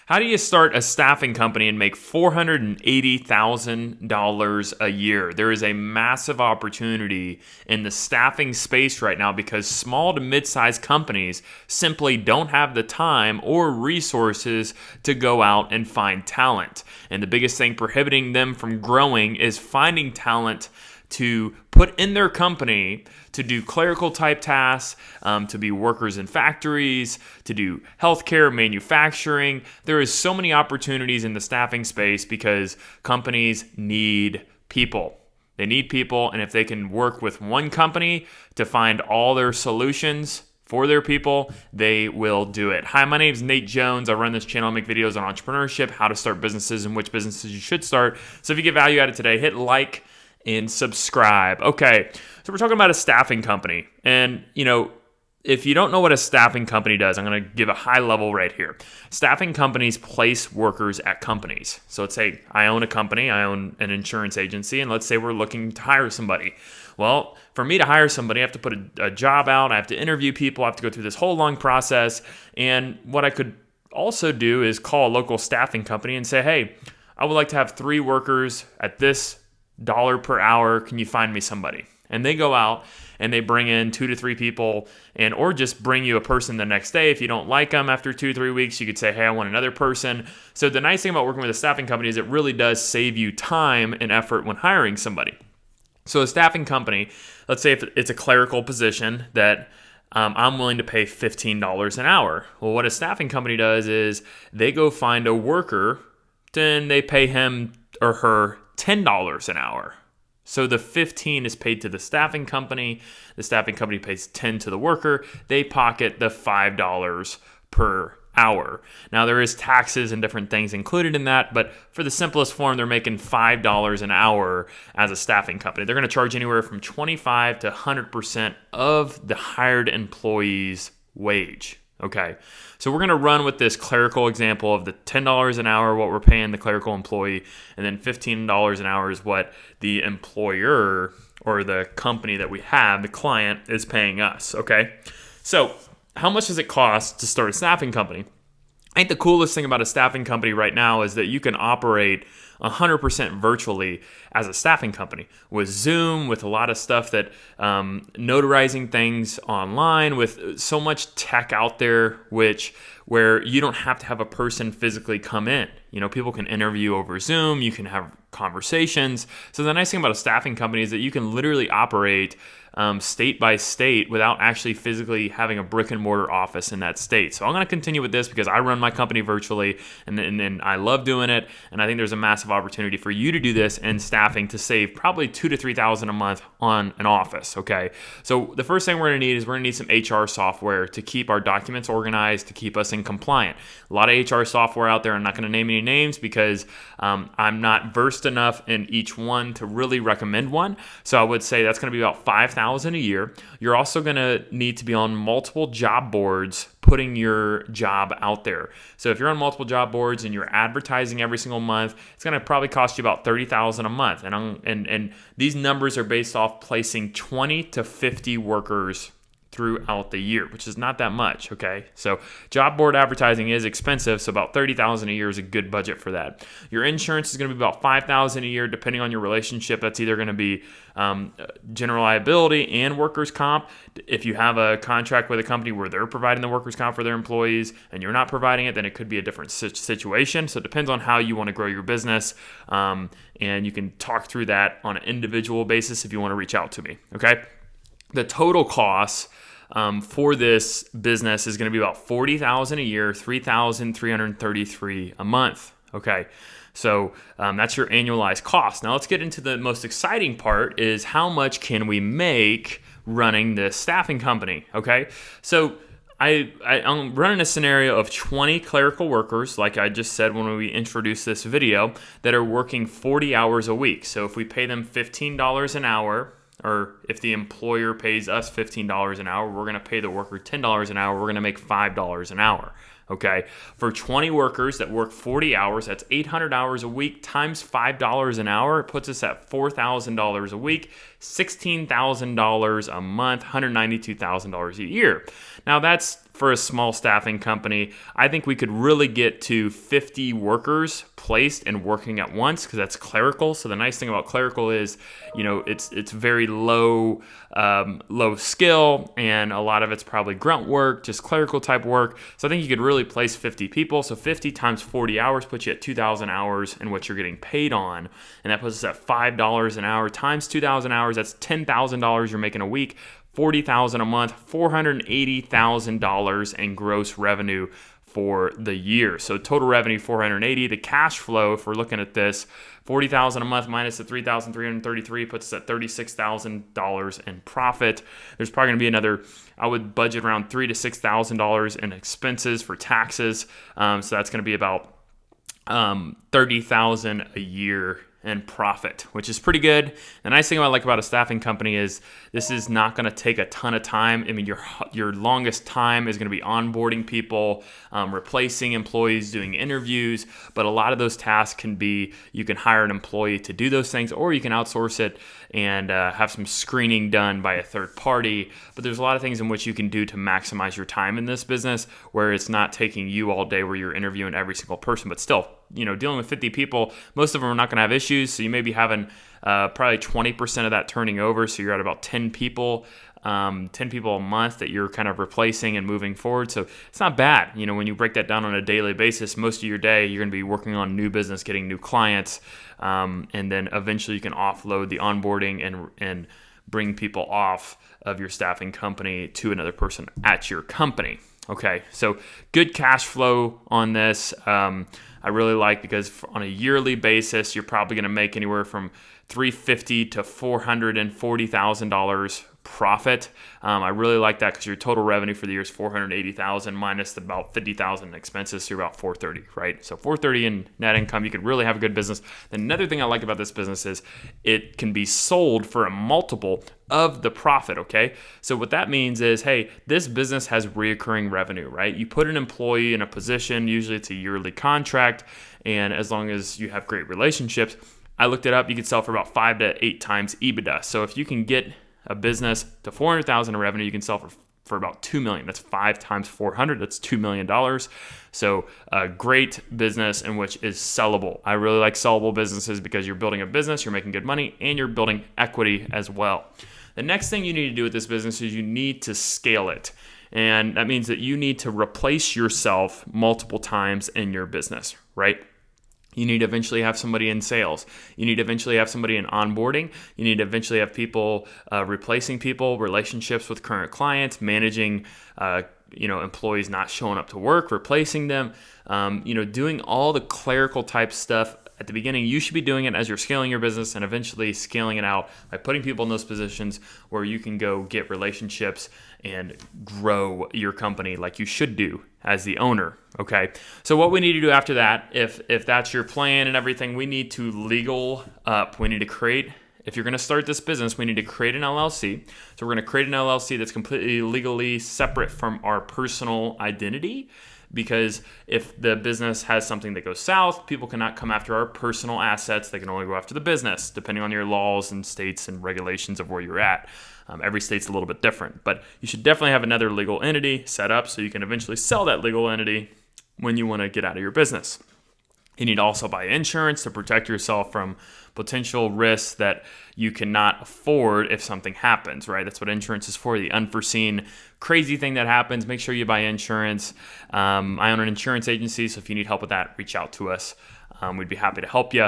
How do you start a staffing company and make $480,000 a year? There is a massive opportunity in the staffing space right now because small to mid-sized companies simply don't have the time or resources to go out and find talent. And the biggest thing prohibiting them from growing is finding talent to put in their company to do clerical type tasks, to be workers in factories, to do healthcare, manufacturing. There is so many opportunities in the staffing space because companies need people. They need people, and if they can work with one company to find all their solutions for their people, they will do it. Hi, my name is Nate Jones. I run this channel, make videos on entrepreneurship, how to start businesses, and which businesses you should start. So if you get value out of today, hit like and subscribe. Okay, so we're talking about a staffing company. And, if you don't know what a staffing company does, I'm going to give a high level right here. Staffing companies place workers at companies. So let's say I own a company, I own an insurance agency, and let's say we're looking to hire somebody. Well, for me to hire somebody, I have to put a job out, I have to interview people, I have to go through this whole long process. And what I could also do is call a local staffing company and say, hey, I would like to have 3 workers at this dollar per hour. Can you find me somebody? And they go out and they bring in 2 to 3 people, or just bring you a person the next day. If you don't like them after 2-3 weeks, you could say, hey, I want another person. So the nice thing about working with a staffing company is it really does save you time and effort when hiring somebody. So a staffing company, let's say if it's a clerical position that I'm willing to pay $15 an hour. Well, what a staffing company does is they go find a worker, then they pay him or her $10 an hour. So the 15 is paid to the staffing company. The staffing company pays 10 to the worker. They pocket the $5 per hour. Now there is taxes and different things included in that, but for the simplest form, they're making $5 an hour as a staffing company. They're going to charge anywhere from 25 to 100% of the hired employee's wage. Okay, so we're going to run with this clerical example of the $10 an hour, what we're paying the clerical employee, and then $15 an hour is what the employer or the company that we have, the client, is paying us. Okay, so how much does it cost to start a staffing company? I think the coolest thing about a staffing company right now is that you can operate 100% virtually as a staffing company with Zoom, with a lot of stuff that notarizing things online, with so much tech out there, where you don't have to have a person physically come in. People can interview over Zoom, you can have conversations. So the nice thing about a staffing company is that you can literally operate state by state without actually physically having a brick and mortar office in that state. So I'm going to continue with this because I run my company virtually and I love doing it. And I think there's a massive opportunity for you to do this in staffing to save probably $2,000 to $3,000 a month on an office. Okay. So the first thing we're going to need is we're going to need some HR software to keep our documents organized, to keep us in compliant. A lot of HR software out there. I'm not going to name any names because I'm not versed enough in each one to really recommend one. So I would say that's going to be about $5,000 a year. You're also going to need to be on multiple job boards putting your job out there. So if you're on multiple job boards and you're advertising every single month, it's going to probably cost you about $30,000 a month. And these numbers are based off placing 20 to 50 workers throughout the year, which is not that much, okay? So job board advertising is expensive, so about $30,000 a year is a good budget for that. Your insurance is going to be about $5,000 a year, depending on your relationship. That's either going to be general liability and workers' comp. If you have a contract with a company where they're providing the workers' comp for their employees and you're not providing it, then it could be a different situation. So it depends on how you want to grow your business, and you can talk through that on an individual basis if you want to reach out to me, okay? The total cost for this business is going to be about $40,000 a year, $3,333 a month. Okay, so that's your annualized cost. Now let's get into the most exciting part: is how much can we make running this staffing company? Okay, so I'm running a scenario of 20 clerical workers, like I just said when we introduced this video, that are working 40 hours a week. So if we pay them $15 an hour, or if the employer pays us $15 an hour, we're going to pay the worker $10 an hour. We're going to make $5 an hour. Okay. For 20 workers that work 40 hours, that's 800 hours a week times $5 an hour. It puts us at $4,000 a week, $16,000 a month, $192,000 a year. Now that's for a small staffing company. I think we could really get to 50 workers placed and working at once, because that's Clerical. So the nice thing about Clerical is, it's very low skill, and a lot of it's probably grunt work, just clerical type work. So I think you could really place 50 people. So 50 times 40 hours puts you at 2,000 hours in what you're getting paid on, and that puts us at $5 an hour times 2,000 hours. That's $10,000 you're making a week. $40,000 a month, $480,000 in gross revenue for the year. So total revenue $480. The cash flow, if we're looking at this, $40,000 a month minus the $3,333 puts us at $36,000 in profit. There's probably going to be another, I would budget around $3,000 to $6,000 in expenses for taxes. So that's going to be about $30,000 a year in profit, which is pretty good. The nice thing I like about a staffing company is this is not going to take a ton of time. I mean, your longest time is going to be onboarding people, replacing employees, doing interviews, but a lot of those tasks can be, you can hire an employee to do those things, or you can outsource it and have some screening done by a third party. But there's a lot of things in which you can do to maximize your time in this business, where it's not taking you all day where you're interviewing every single person, but still, dealing with 50 people, most of them are not going to have issues. So you may be having probably 20% of that turning over. So you're at about 10 people a month that you're kind of replacing and moving forward. So it's not bad. When you break that down on a daily basis, most of your day, you're going to be working on new business, getting new clients. And then eventually you can offload the onboarding and bring people off of your staffing company to another person at your company. Okay, so good cash flow on this. I really like, because on a yearly basis, you're probably going to make anywhere from $350,000 to $440,000 profit. I really like that, because your total revenue for the year is $480,000 minus about $50,000 in expenses, so you're about $430,000, right? So $430,000 in net income, you could really have a good business. Another thing I like about this business is it can be sold for a multiple of the profit, okay? So what that means is, hey, this business has reoccurring revenue, right? You put an employee in a position, usually it's a yearly contract, and as long as you have great relationships, I looked it up, you could sell for about 5 to 8 times EBITDA. So if you can get a business to $400,000 in revenue, you can sell for about $2 million. That's 5 times 400. That's $2 million. So a great business in which is sellable. I really like sellable businesses, because you're building a business, you're making good money, and you're building equity as well. The next thing you need to do with this business is you need to scale it. And that means that you need to replace yourself multiple times in your business, right? You need to eventually have somebody in sales. You need to eventually have somebody in onboarding. You need to eventually have people replacing people, relationships with current clients, managing employees not showing up to work, replacing them, doing all the clerical type stuff. At the beginning, you should be doing it as you're scaling your business, and eventually scaling it out by putting people in those positions where you can go get relationships and grow your company like you should do as the owner, okay? So what we need to do after that, if that's your plan and everything, we need to legal up. We need to create, if you're going to start this business, we need to create an LLC. So we're going to create an LLC that's completely legally separate from our personal identity. Because if the business has something that goes south, people cannot come after our personal assets. They can only go after the business, depending on your laws and states and regulations of where you're at. Every state's a little bit different. But you should definitely have another legal entity set up so you can eventually sell that legal entity when you want to get out of your business. You need to also buy insurance to protect yourself from potential risks that you cannot afford if something happens, right? That's what insurance is for, the unforeseen crazy thing that happens. Make sure you buy insurance. I own an insurance agency, so if you need help with that, reach out to us. We'd be happy to help you.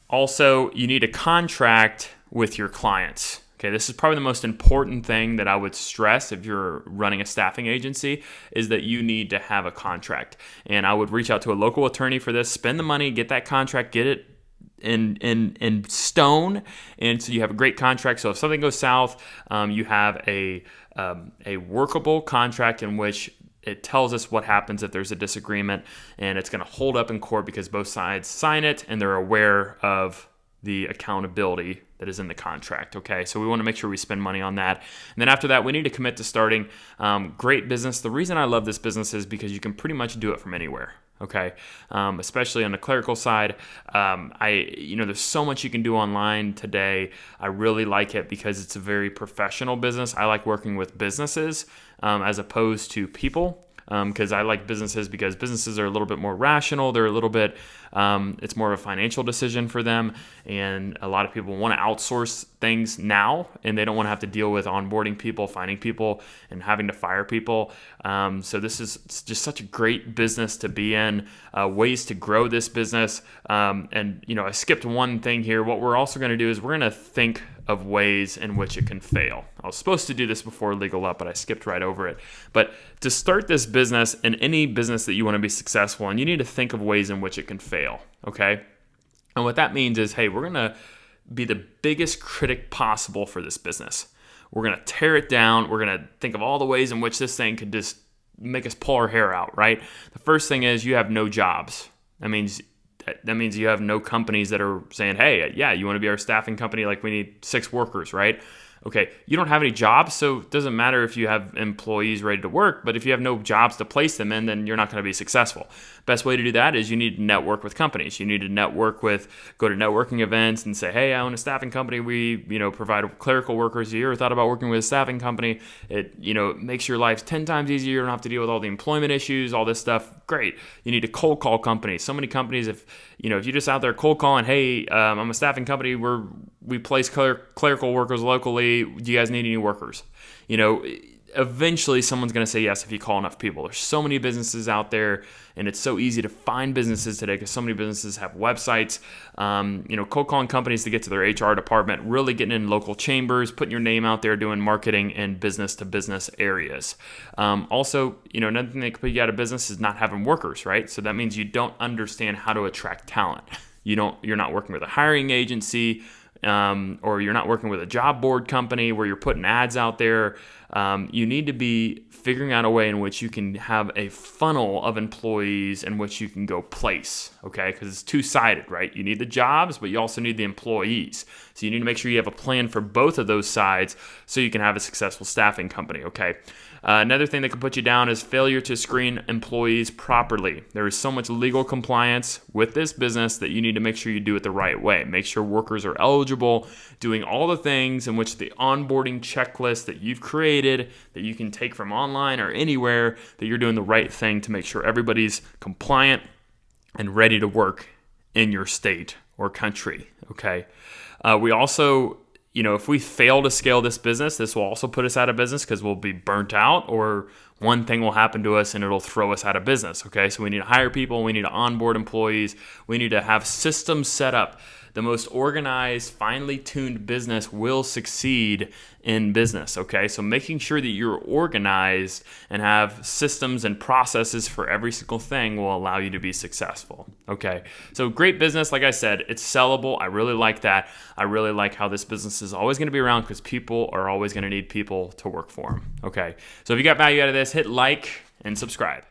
Also, you need a contract with your clients. Okay, this is probably the most important thing that I would stress if you're running a staffing agency, is that you need to have a contract. And I would reach out to a local attorney for this, spend the money, get that contract, get it in stone, and so you have a great contract. So if something goes south, you have a workable contract in which it tells us what happens if there's a disagreement, and it's going to hold up in court because both sides sign it and they're aware of the accountability that is in the contract, okay? So we want to make sure we spend money on that. And then after that, we need to commit to starting great business. The reason I love this business is because you can pretty much do it from anywhere, Okay, especially on the clerical side. There's so much you can do online today. I really like it because it's a very professional business. I like working with businesses as opposed to people. Because I like businesses because businesses are a little bit more rational. They're a little bit, it's more of a financial decision for them. And a lot of people want to outsource things now, and they don't want to have to deal with onboarding people, finding people, and having to fire people. So this is just such a great business to be in, ways to grow this business. I skipped one thing here. What we're also going to do is we're going to think of ways in which it can fail. I was supposed to do this before Legal Up, but I skipped right over it. But to start this business, and any business that you want to be successful in, you need to think of ways in which it can fail, okay? And what that means is, hey, we're going to be the biggest critic possible for this business. We're going to tear it down. We're going to think of all the ways in which this thing could just make us pull our hair out, right? The first thing is you have no jobs. That means you have no companies that are saying, hey, yeah, you want to be our staffing company? Like, we need 6 workers, right? Okay, you don't have any jobs, so it doesn't matter if you have employees ready to work, but if you have no jobs to place them in, then you're not going to be successful. Best way to do that is you need to network with companies. You need to go to networking events and say, hey, I own a staffing company. We, provide clerical workers. You ever thought about working with a staffing company? It, makes your life 10 times easier. You don't have to deal with all the employment issues, all this stuff. Great. You need to cold call companies. So many companies, if you're just out there cold calling, hey, I'm a staffing company. We place clerical workers locally. Do you guys need any workers? Eventually someone's going to say yes if you call enough people. There's so many businesses out there, and it's so easy to find businesses today because so many businesses have websites. Cold calling companies to get to their HR department, really getting in local chambers, putting your name out there, doing marketing in business-to-business areas. Also, another thing that could put you out of business is not having workers, right? So that means you don't understand how to attract talent. You're not working with a hiring agency, or you're not working with a job board company where you're putting ads out there. You need to be figuring out a way in which you can have a funnel of employees in which you can go place, okay? Because it's two-sided, right? You need the jobs, but you also need the employees. So you need to make sure you have a plan for both of those sides so you can have a successful staffing company, okay? Another thing that can put you down is failure to screen employees properly. There is so much legal compliance with this business that you need to make sure you do it the right way. Make sure workers are eligible, doing all the things in which the onboarding checklist that you've created, that you can take from online or anywhere, that you're doing the right thing to make sure everybody's compliant and ready to work in your state or country, okay? We also, if we fail to scale this business, this will also put us out of business because we'll be burnt out, or one thing will happen to us and it'll throw us out of business, okay? So we need to hire people. We need to onboard employees. We need to have systems set up. The most organized, finely tuned business will succeed in business, okay? So making sure that you're organized and have systems and processes for every single thing will allow you to be successful, okay? So great business, like I said, it's sellable. I really like that. I really like how this business is always going to be around because people are always going to need people to work for them, okay? So if you got value out of this, hit like and subscribe.